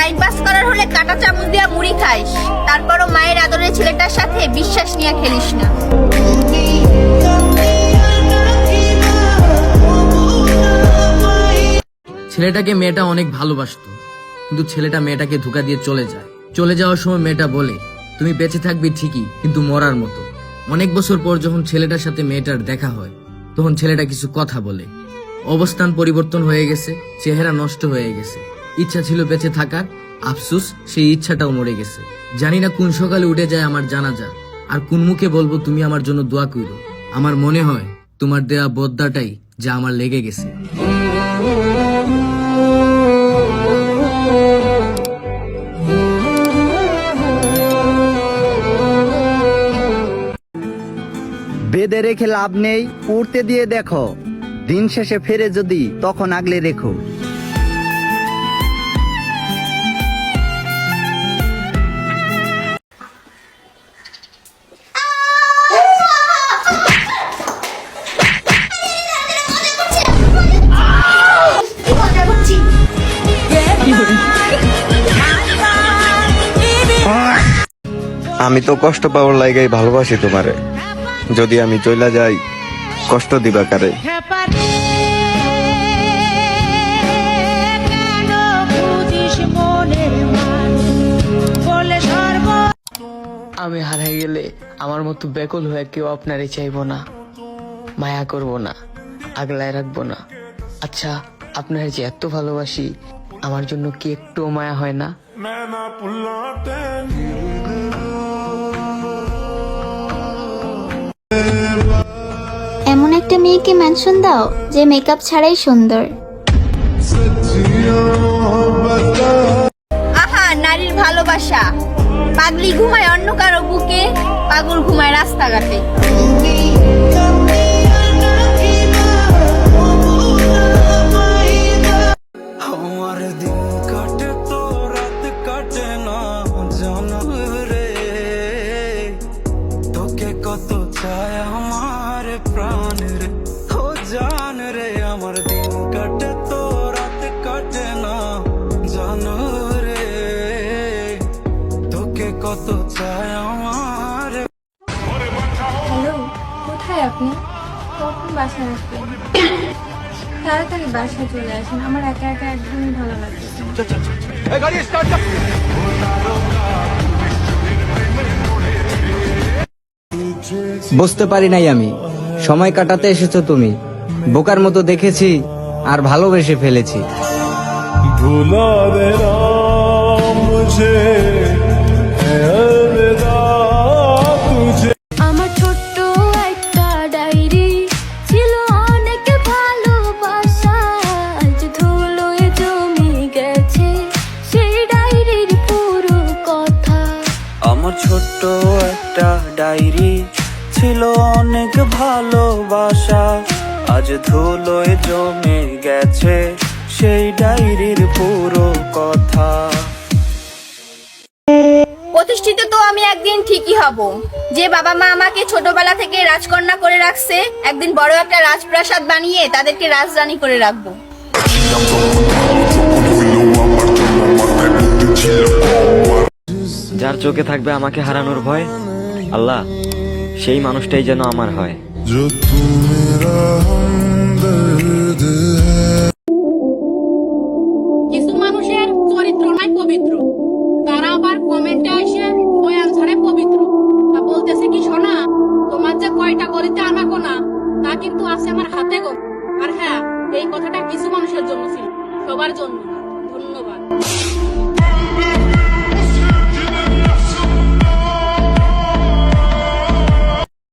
Time pass করার হলে কাঁটা চামচ দিয়ে মুড়ি খাইস, তারপরও মায়ের আদরের ছেলেটার সাথে বিশ্বাস নিয়ে খেলিস না। ছেলেটাকে মেয়েটা অনেক ভালোবাসতো, কিন্তু ছেলেটা মেয়েটাকে ধোঁকা দিয়ে চলে যায়। চলে যাওয়ার সময় মেয়েটা বলে, তুমি বেঁচে থাকবি ঠিকই, কিন্তু মরার মতো। অনেক বছর পর যখন ছেলেটার সাথে মেয়েটার দেখা হয়, তখন ছেলেটা কিছু কথা বলে। অবস্থান পরিবর্তন হয়ে গেছে, চেহারা নষ্ট হয়ে গেছে। ইচ্ছা ছিল বেঁচে থাকার, আফসোস সেই ইচ্ছাটাও মরে গেছে। জানি না কোন সকালে উঠে যায় আমার জানাজা, আর কোন মুখে বলবো তুমি আমার জন্য দোয়া কইরো। আমার মনে হয় তোমার দেয়া বদ্দাটাই যা আমার লেগে গেছে। বেঁধে রেখে লাভ নেই, উড়তে দিয়ে দেখো। দিন শেষে ফেরে যদি তখন আগলে রেখো। আমি তো কষ্ট পাওয়ার লাইগাই ভালোবাসি তোমারে। যদি আমি চইলা যাই, কষ্ট দিবা কারে? আমি হারাই গেলে আমার মতো বেকুল হয়ে কেউ আপনারই চাইবো না, মায়া করব না, আগলায় রাখবো না। আচ্ছা, আপনার যে এত ভালোবাসি, আমার জন্য কি একটু মায়া হয় না? এমন একটা মেয়েকে মেনশন দাও যে মেকআপ ছাড়াই সুন্দর। আহা, নারীর ভালোবাসা। পাগলি ঘুমায় অন্য কারো বুকে, পাগল ঘুমায় রাস্তাঘাটে। আমার দিন কাটে তো রাত কাটে না, জানো রে তোকে কত চায় আমার প্রাণ রে, ও জান রে। আমার দিন কাটে তো রাত কাটে না, জানো রে তোকে কত চায় আমার। হ্যালো, কোথায় আপনি? কখন বাসায় আসবেন? তাড়াতাড়ি বাসায় চলে আসেন, আমার একা একা একদমই ভালো লাগছে। বুঝতে পারি নাই আমি, সময় কাটাতে এসেছো তুমি। বোকার মতো দেখেছি আর ভালোবেসে ফেলেছি। ভুলা দেনা মুঝে আমার ছোট্ট একটা ডায়েরি ছিল অনেক ভালোবাসা, আজ ধুলোয় জমে গেছে সেই ডায়েরির পুরো কথা। আমার ছোট্ট একটা ডায়েরি ছিল অনেক ভালোবাসা, আজ ধুলোয় জমে গেছে সেই ডায়েরির পুরো কথা। প্রতিষ্ঠিত তো আমি একদিন ঠিকই হব। যে বাবা মা আমাকে ছোটবেলা থেকে রাজকন্যা করে রাখছে, একদিন বড় একটা রাজপ্রাসাদ বানিয়ে তাদেরকে রাজরানী করে রাখবো। যার চোখে থাকবে আমাকে হারানোর ভয়, আল্লাহ সেই মানুষটাই যেন আমার হয়। কিছু মানুষের চরিত্র নাই পবিত্র, তারা আবার কমেন্টে এসে বয়ান ছাড়ে পবিত্র। তা বলতেছে কি শোনা, তোমার যে কয়টা গড়িতে আনাকো না, তা কিন্তু আছে আমার হাতে গো। আর হ্যাঁ, এই কথাটা কিছু মানুষের জন্য ছিল, সবার জন্য না। ধন্যবাদ।